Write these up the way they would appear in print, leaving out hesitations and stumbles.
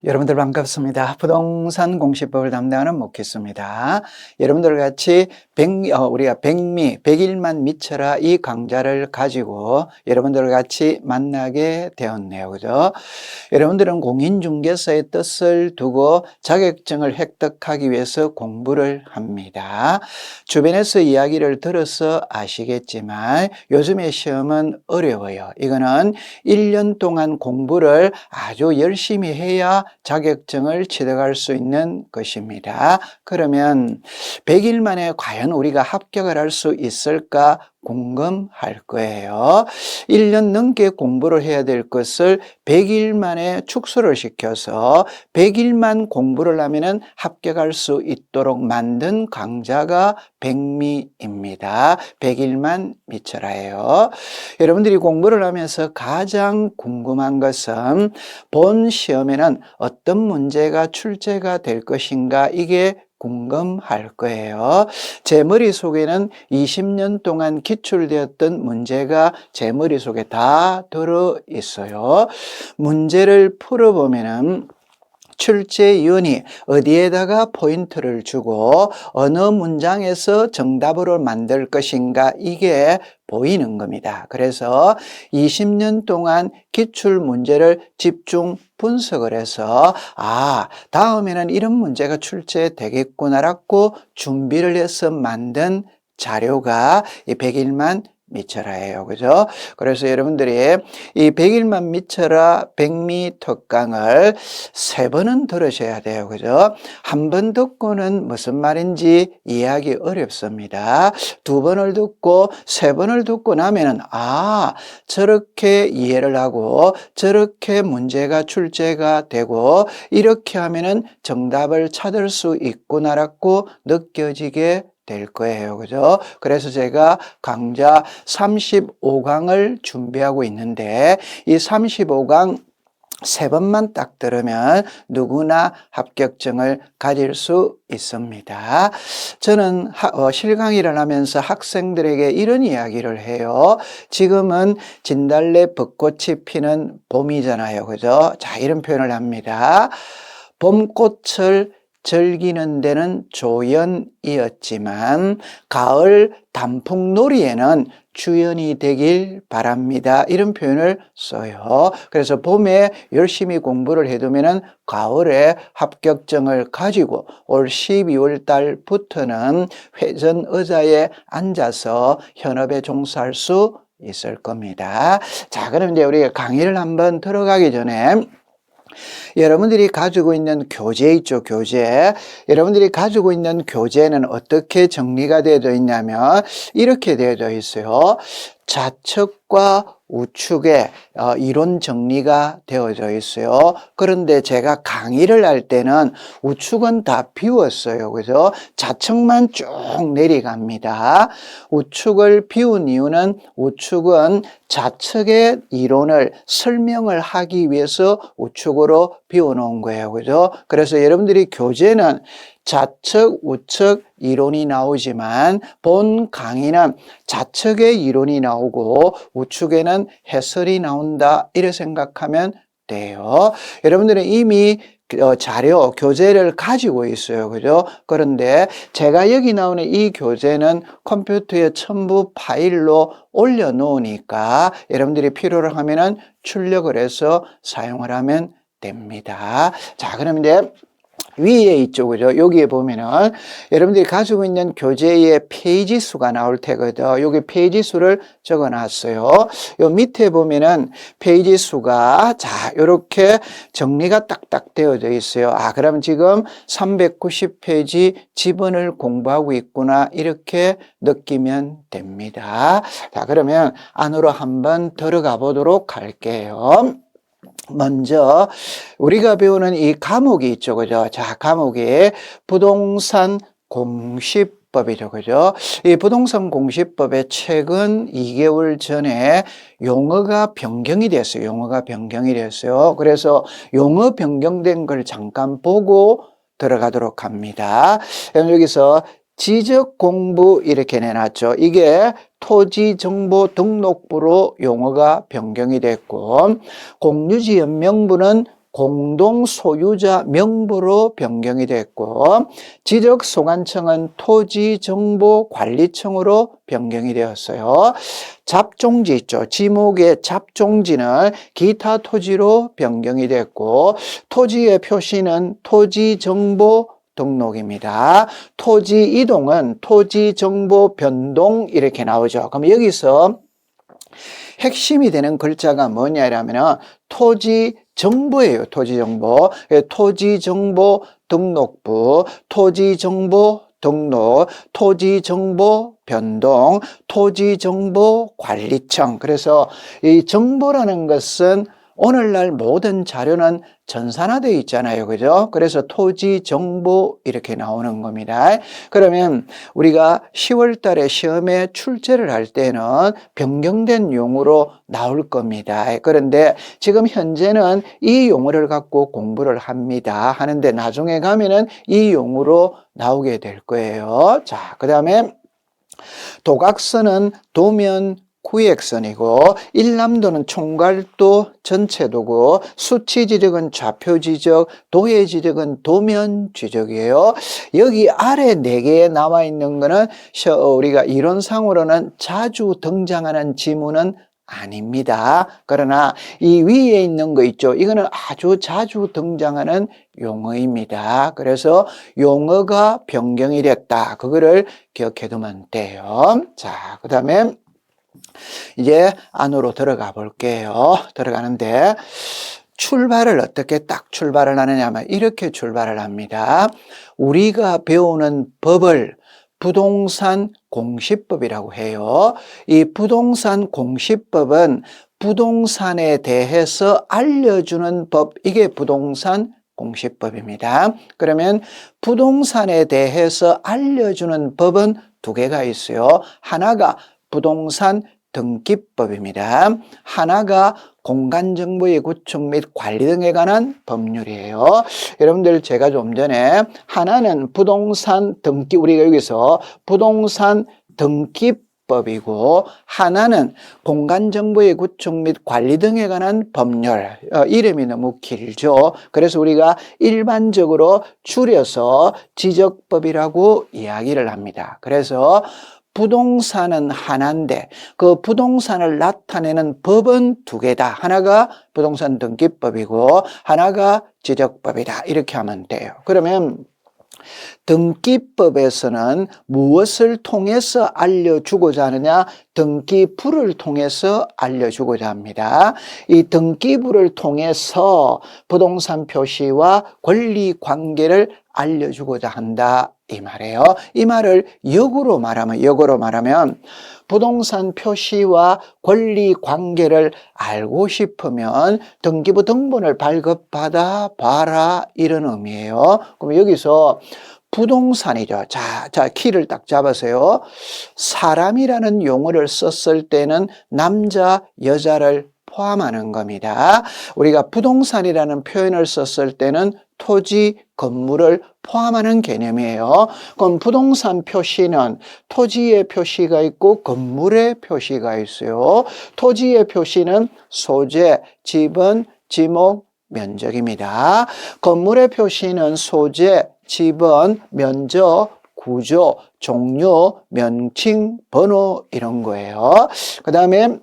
여러분들 반갑습니다. 부동산 공시법을 담당하는 목회수입니다. 여러분들 같이 우리가 백미, 백일만 미쳐라 이 강좌를 가지고 여러분들 같이 만나게 되었네요. 그죠? 여러분들은 공인중개사의 뜻을 두고 자격증을 획득하기 위해서 공부를 합니다. 주변에서 이야기를 들어서 아시겠지만 요즘의 시험은 어려워요. 이거는 1년 동안 공부를 아주 열심히 해야 자격증을 취득할 수 있는 것입니다. 그러면 100일 만에 과연 우리가 합격을 할 수 있을까 궁금할 거예요. 1년 넘게 공부를 해야 될 것을 100일 만에 축소를 시켜서 100일만 공부를 하면 합격할 수 있도록 만든 강좌가 백미입니다. 100일만 미쳐라예요. 여러분들이 공부를 하면서 가장 궁금한 것은 본 시험에는 어떤 문제가 출제가 될 것인가, 이게 궁금할 거예요. 제 머릿속에는 20년 동안 기출되었던 문제가 제 머릿속에 다 들어 있어요. 문제를 풀어보면은 출제위원이 어디에다가 포인트를 주고 어느 문장에서 정답으로 만들 것인가, 이게 보이는 겁니다. 그래서 20년 동안 기출 문제를 집중 분석을 해서 다음에는 이런 문제가 출제되겠구나라고 준비를 해서 만든 자료가 이 100일만 미쳐라예요. 그죠? 그래서 여러분들이 이 100일만 미쳐라 백미 특강을 3번은 들으셔야 돼요. 그죠? 한 번 듣고는 무슨 말인지 이해하기 어렵습니다. 2번을 듣고 3번을 듣고 나면은 저렇게 이해를 하고 저렇게 문제가 출제가 되고 이렇게 하면은 정답을 찾을 수 있구나라고 느껴지게 될 거예요. 그죠? 그래서 제가 강좌 35강을 준비하고 있는데 이 35강 3번만 딱 들으면 누구나 합격증을 가질 수 있습니다. 저는 실강의를 하면서 학생들에게 이런 이야기를 해요. 지금은 진달래 벚꽃이 피는 봄이잖아요. 그죠? 자, 이런 표현을 합니다. 봄꽃을 즐기는 데는 조연이었지만 가을 단풍놀이에는 주연이 되길 바랍니다. 이런 표현을 써요. 그래서 봄에 열심히 공부를 해두면 가을에 합격증을 가지고 올 12월 달부터는 회전 의자에 앉아서 현업에 종사할 수 있을 겁니다. 자, 그럼 이제 우리가 강의를 한번 들어가기 전에 여러분들이 가지고 있는 교재 있죠, 교재. 여러분들이 가지고 있는 교재는 어떻게 정리가 되어 있냐면 이렇게 되어 있어요. 좌측과 우측에 이론 정리가 되어져 있어요. 그런데 제가 강의를 할 때는 우측은 다 비웠어요. 그죠? 좌측만 쭉 내려갑니다. 우측을 비운 이유는 우측은 좌측의 이론을 설명을 하기 위해서 우측으로 비워놓은 거예요. 그죠? 그래서 여러분들이 교재는 좌측, 우측 이론이 나오지만 본 강의는 좌측의 이론이 나오고 우측에는 해설이 나온다, 이렇게 생각하면 돼요. 여러분들은 이미 자료, 교재를 가지고 있어요. 그죠? 그런데 제가 여기 나오는 이 교재는 컴퓨터에 첨부 파일로 올려놓으니까 여러분들이 필요로 하면은 출력을 해서 사용을 하면 됩니다. 자, 그럼 이제 위에 있죠. 그죠? 여기에 보면은 여러분들이 가지고 있는 교재의 페이지 수가 나올 테거든. 여기 페이지 수를 적어 놨어요. 요 밑에 보면은 페이지 수가 이렇게 정리가 딱딱 되어져 있어요. 그럼 지금 390페이지 지문을 공부하고 있구나, 이렇게 느끼면 됩니다. 자, 그러면 안으로 한번 들어가 보도록 할게요. 먼저 우리가 배우는 이 과목이 있죠. 그죠? 자, 과목이 부동산 공시법이죠. 그죠? 이 부동산 공시법에 최근 2개월 전에 용어가 변경이 됐어요. 용어가 변경이 됐어요. 그래서 용어 변경된 걸 잠깐 보고 들어가도록 합니다. 여기서 지적공부 이렇게 내놨죠. 이게 토지정보등록부로 용어가 변경이 됐고, 공유지연명부는 공동 소유자 명부로 변경이 됐고, 지적소관청은 토지정보관리청으로 변경이 되었어요. 잡종지 있죠. 지목의 잡종지는 기타 토지로 변경이 됐고, 토지의 표시는 토지정보 등록입니다. 토지 이동은 토지정보 변동 이렇게 나오죠. 그럼 여기서 핵심이 되는 글자가 뭐냐라면 토지정보예요. 토지정보. 토지정보 등록부, 토지정보 등록, 토지정보 변동, 토지정보관리청. 그래서 이 정보라는 것은 오늘날 모든 자료는 전산화되어 있잖아요. 그죠? 그래서 토지정보 이렇게 나오는 겁니다. 그러면 우리가 10월 달에 시험에 출제를 할 때는 변경된 용어로 나올 겁니다. 그런데 지금 현재는 이 용어를 갖고 공부를 합니다. 하는데 나중에 가면은 이 용어로 나오게 될 거예요. 자, 그 다음에 도각선은 도면 구획선이고, 일남도는 총괄도 전체도고, 수치지적은 좌표지적, 도해지적은 도면지적이에요. 여기 아래 4개에 나와 있는 거는 우리가 이론상으로는 자주 등장하는 지문은 아닙니다. 그러나 이 위에 있는 거 있죠. 이거는 아주 자주 등장하는 용어입니다. 그래서 용어가 변경이 됐다. 그거를 기억해 두면 돼요. 자, 그 다음에 이제 안으로 들어가 볼게요. 들어가는데 출발을 어떻게 딱 출발을 하느냐 하면 이렇게 출발을 합니다. 우리가 배우는 법을 부동산 공시법이라고 해요. 이 부동산 공시법은 부동산에 대해서 알려주는 법, 이게 부동산 공시법입니다. 그러면 부동산에 대해서 알려주는 법은 2개가 있어요. 하나가 부동산 등기법입니다. 하나가 공간정보의 구축 및 관리 등에 관한 법률이에요. 여러분들 제가 좀 전에 하나는 부동산 등기, 우리가 여기서 부동산 등기법이고 하나는 공간정보의 구축 및 관리 등에 관한 법률. 이름이 너무 길죠. 그래서 우리가 일반적으로 줄여서 지적법이라고 이야기를 합니다. 그래서 부동산은 하나인데 그 부동산을 나타내는 법은 2개다. 하나가 부동산 등기법이고 하나가 지적법이다. 이렇게 하면 돼요. 그러면 등기법에서는 무엇을 통해서 알려주고자 하느냐? 등기부를 통해서 알려주고자 합니다. 이 등기부를 통해서 부동산 표시와 권리 관계를 알려주고자 한다. 이 말이에요. 이 말을 역으로 말하면 부동산 표시와 권리 관계를 알고 싶으면 등기부 등본을 발급받아 봐라, 이런 의미예요. 그럼 여기서 부동산이죠. 자, 키를 딱 잡으세요. 사람이라는 용어를 썼을 때는 남자, 여자를 포함하는 겁니다. 우리가 부동산이라는 표현을 썼을 때는 토지, 건물을 포함하는 개념이에요. 그럼 부동산 표시는 토지의 표시가 있고 건물의 표시가 있어요. 토지의 표시는 소재, 지분, 지목, 면적입니다. 건물의 표시는 소재, 지분, 면적, 구조, 종류, 명칭, 번호 이런 거예요. 그 다음에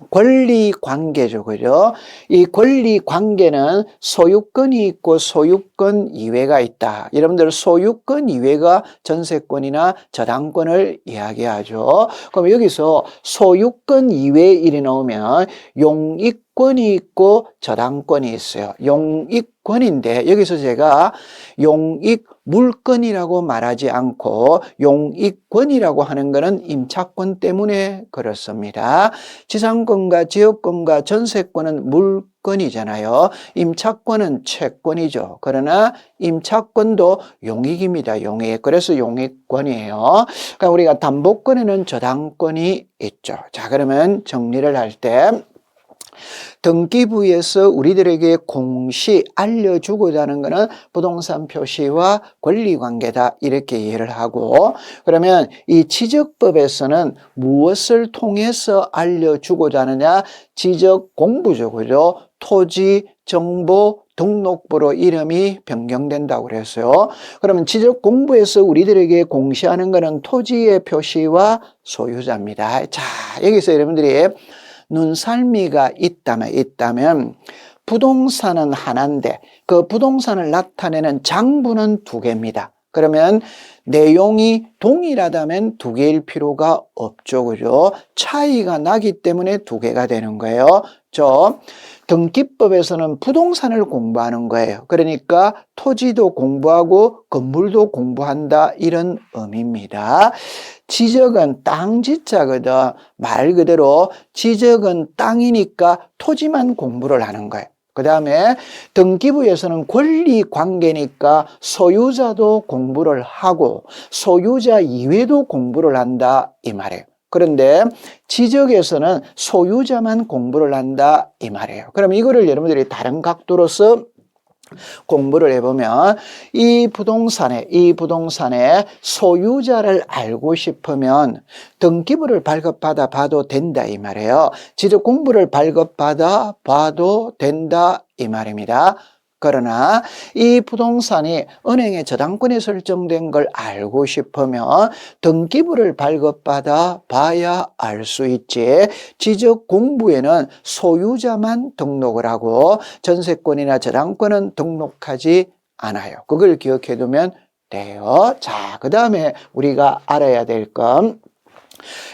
권리 관계죠. 그죠? 이 권리 관계는 소유권이 있고 소유권 이외가 있다. 여러분들 소유권 이외가 전세권이나 저당권을 이야기하죠. 그럼 여기서 소유권 이외 일이 나오면 용익권이 있고 저당권이 있어요. 용익권인데 여기서 제가 용익 물권이라고 말하지 않고 용익권이라고 하는 것은 임차권 때문에 그렇습니다. 지상권과 지역권과 전세권은 물권이잖아요. 임차권은 채권이죠. 그러나 임차권도 용익입니다. 용익. 그래서 용익권이에요. 그러니까 우리가 담보권에는 저당권이 있죠. 자, 그러면 정리를 할 때 등기부에서 우리들에게 공시 알려주고자 하는 것은 부동산 표시와 권리관계다, 이렇게 이해를 하고, 그러면 이 지적법에서는 무엇을 통해서 알려주고자 하느냐? 지적 공부죠. 그죠? 토지, 정보, 등록부로 이름이 변경된다고 그랬어요. 그러면 지적 공부에서 우리들에게 공시하는 것은 토지의 표시와 소유자입니다. 자, 여기서 여러분들이 눈살미가 있다면 부동산은 하나인데 그 부동산을 나타내는 장부는 두 개입니다. 그러면 내용이 동일하다면 두 개일 필요가 없죠. 그죠? 차이가 나기 때문에 두 개가 되는 거예요. 등기법에서는 부동산을 공부하는 거예요. 그러니까 토지도 공부하고 건물도 공부한다 이런 의미입니다. 지적은 땅 지자거든. 말 그대로 지적은 땅이니까 토지만 공부를 하는 거예요. 그 다음에 등기부에서는 권리 관계니까 소유자도 공부를 하고 소유자 이외도 공부를 한다 이 말이에요. 그런데 지적에서는 소유자만 공부를 한다 이 말이에요. 그럼 이거를 여러분들이 다른 각도로서 공부를 해보면 이 부동산의 소유자를 알고 싶으면 등기부를 발급받아 봐도 된다 이 말이에요. 지적 공부를 발급받아 봐도 된다 이 말입니다. 그러나 이 부동산이 은행에 저당권이 설정된 걸 알고 싶으면 등기부를 발급받아 봐야 알 수 있지. 지적 공부에는 소유자만 등록을 하고 전세권이나 저당권은 등록하지 않아요. 그걸 기억해 두면 돼요. 자, 그 다음에 우리가 알아야 될 건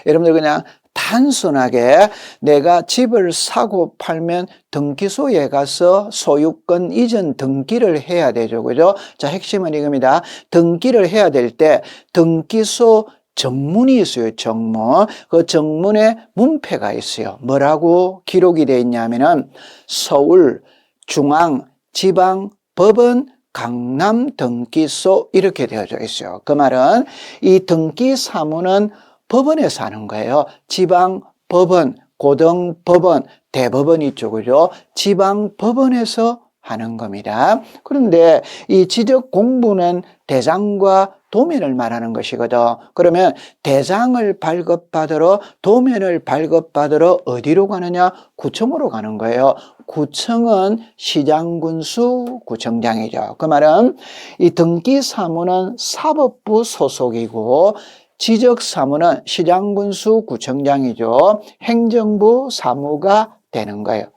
여러분들 그냥 단순하게 내가 집을 사고 팔면 등기소에 가서 소유권 이전 등기를 해야 되죠. 그죠? 자, 핵심은 이겁니다. 등기를 해야 될 때 등기소 정문이 있어요. 정문. 그 정문에 문패가 있어요. 뭐라고 기록이 되어 있냐면은 서울 중앙 지방 법원 강남 등기소 이렇게 되어져 있어요. 그 말은 이 등기 사무는 법원에서 하는 거예요. 지방 법원, 고등 법원, 대법원 이쪽으로 지방 법원에서 하는 겁니다. 그런데 이 지적 공부는 대장과 도면을 말하는 것이거든. 그러면 대장을 발급받으러 도면을 발급받으러 어디로 가느냐? 구청으로 가는 거예요. 구청은 시장군수 구청장이죠. 그 말은 이 등기사무는 사법부 소속이고 지적사무는 시장군수 구청장이죠. 행정부 사무가 되는 거예요.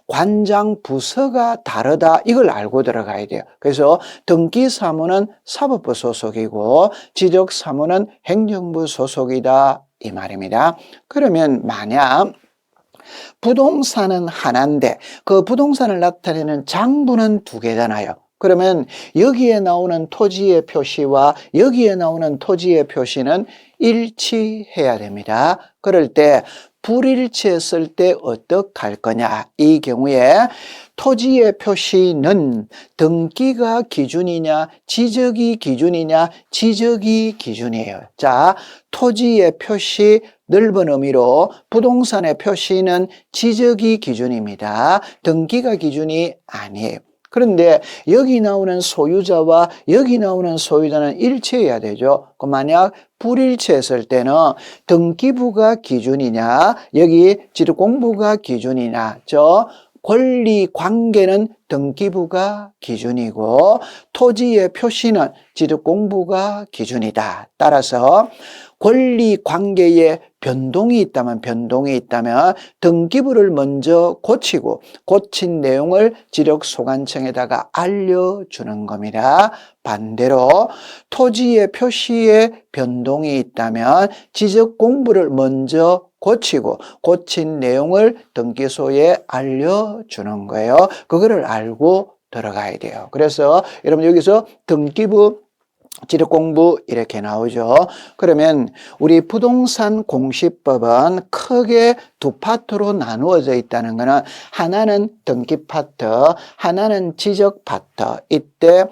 관장 부서가 다르다 이걸 알고 들어가야 돼요. 그래서 등기사무는 사법부 소속이고 지적사무는 행정부 소속이다 이 말입니다. 그러면 만약 부동산은 하나인데 그 부동산을 나타내는 장부는 두 개잖아요. 그러면 여기에 나오는 토지의 표시와 여기에 나오는 토지의 표시는 일치해야 됩니다. 그럴 때 불일치했을 때 어떻게 할 거냐? 이 경우에 토지의 표시는 등기가 기준이냐 지적이 기준이냐 지적이 기준이에요. 자, 토지의 표시 넓은 의미로 부동산의 표시는 지적이 기준입니다. 등기가 기준이 아니에요. 그런데 여기 나오는 소유자와 여기 나오는 소유자는 일치해야 되죠. 만약 불일치했을 때는 등기부가 기준이냐 여기 지적공부가 기준이냐 권리 관계는 등기부가 기준이고 토지의 표시는 지적공부가 기준이다. 따라서 권리 관계에 변동이 있다면 등기부를 먼저 고치고 고친 내용을 지력소관청에다가 알려주는 겁니다. 반대로 토지의 표시에 변동이 있다면 지적공부를 먼저 고치고 고친 내용을 등기소에 알려주는 거예요. 그거를 알고 들어가야 돼요. 그래서 여러분 여기서 등기부 지력공부 이렇게 나오죠. 그러면 우리 부동산 공시법은 크게 두 파트로 나누어져 있다는 것은 하나는 등기 파트, 하나는 지적 파트. 이때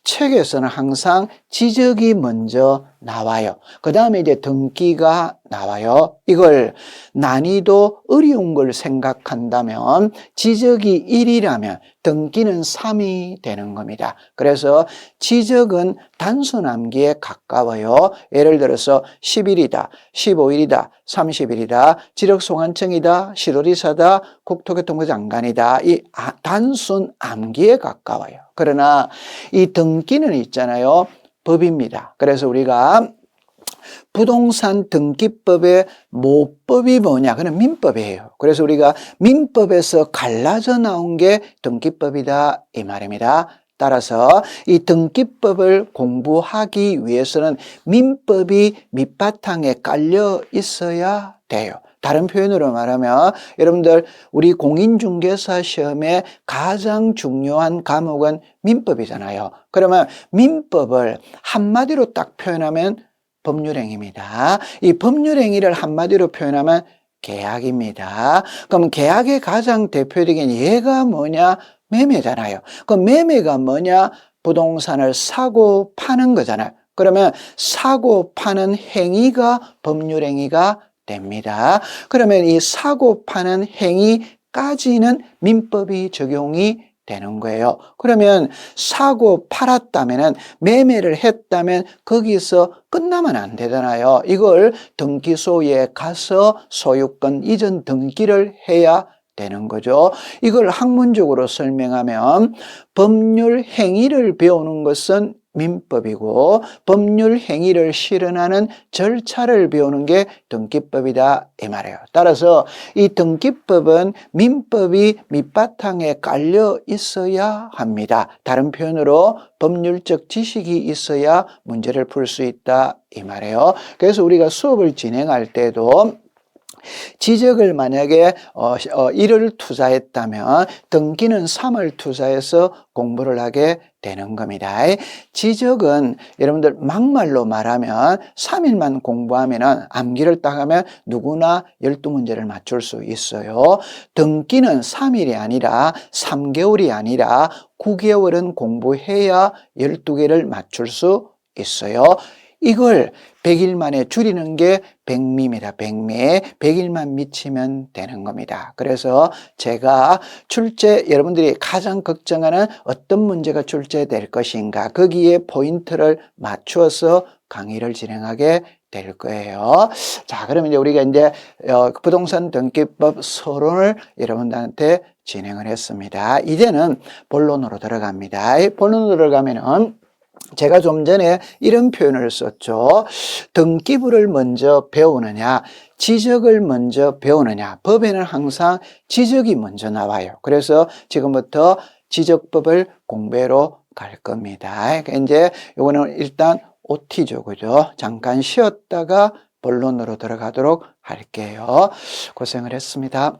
책에서는 항상 지적이 먼저 나와요. 그 다음에 이제 등기가 나와요. 이걸 난이도 어려운 걸 생각한다면 지적이 1이라면 등기는 3이 되는 겁니다. 그래서 지적은 단순 암기에 가까워요. 예를 들어서 10일이다, 15일이다, 30일이다, 지력소관청이다, 시도지사다, 국토교통부 장관이다. 이 단순 암기에 가까워요. 그러나 이 등기는 있잖아요. 법입니다. 그래서 우리가 부동산 등기법의 모법이 뭐냐? 그는 민법이에요. 그래서 우리가 민법에서 갈라져 나온 게 등기법이다 이 말입니다. 따라서 이 등기법을 공부하기 위해서는 민법이 밑바탕에 깔려 있어야 돼요. 다른 표현으로 말하면 여러분들 우리 공인중개사 시험에 가장 중요한 과목은 민법이잖아요. 그러면 민법을 한마디로 딱 표현하면 법률행위입니다. 이 법률행위를 한마디로 표현하면 계약입니다. 그럼 계약의 가장 대표적인 예가 뭐냐? 매매잖아요. 그럼 매매가 뭐냐? 부동산을 사고 파는 거잖아요. 그러면 사고 파는 행위가 법률행위가 됩니다. 그러면 이 사고 파는 행위까지는 민법이 적용이 되는 거예요. 그러면 사고 팔았다면 매매를 했다면 거기서 끝나면 안 되잖아요. 이걸 등기소에 가서 소유권 이전 등기를 해야 되는 거죠. 이걸 학문적으로 설명하면 법률 행위를 배우는 것은 민법이고 법률 행위를 실현하는 절차를 배우는 게 등기법이다 이 말이에요. 따라서 이 등기법은 민법이 밑바탕에 깔려 있어야 합니다. 다른 표현으로 법률적 지식이 있어야 문제를 풀 수 있다 이 말이에요. 그래서 우리가 수업을 진행할 때도 지적을 만약에 1을 투자했다면 등기는 3을 투자해서 공부를 하게 되는 겁니다. 지적은 여러분들 막말로 말하면 3일만 공부하면 암기를 딱 하면 누구나 12문제를 맞출 수 있어요. 등기는 3일이 아니라 3개월이 아니라 9개월은 공부해야 12개를 맞출 수 있어요. 이걸 100일 만에 줄이는 게 백미입니다. 백미. 100일만 미치면 되는 겁니다. 그래서 제가 여러분들이 가장 걱정하는 어떤 문제가 출제될 것인가, 거기에 포인트를 맞추어서 강의를 진행하게 될 거예요. 자, 그러면 우리가 이제 부동산 등기법 서론을 여러분들한테 진행을 했습니다. 이제는 본론으로 들어갑니다. 본론으로 들어가면은 제가 좀 전에 이런 표현을 썼죠. 등기부를 먼저 배우느냐, 지적을 먼저 배우느냐. 법에는 항상 지적이 먼저 나와요. 그래서 지금부터 지적법을 공부하러 갈 겁니다. 이제 요거는 일단 OT죠, 그죠? 잠깐 쉬었다가 본론으로 들어가도록 할게요. 고생을 했습니다.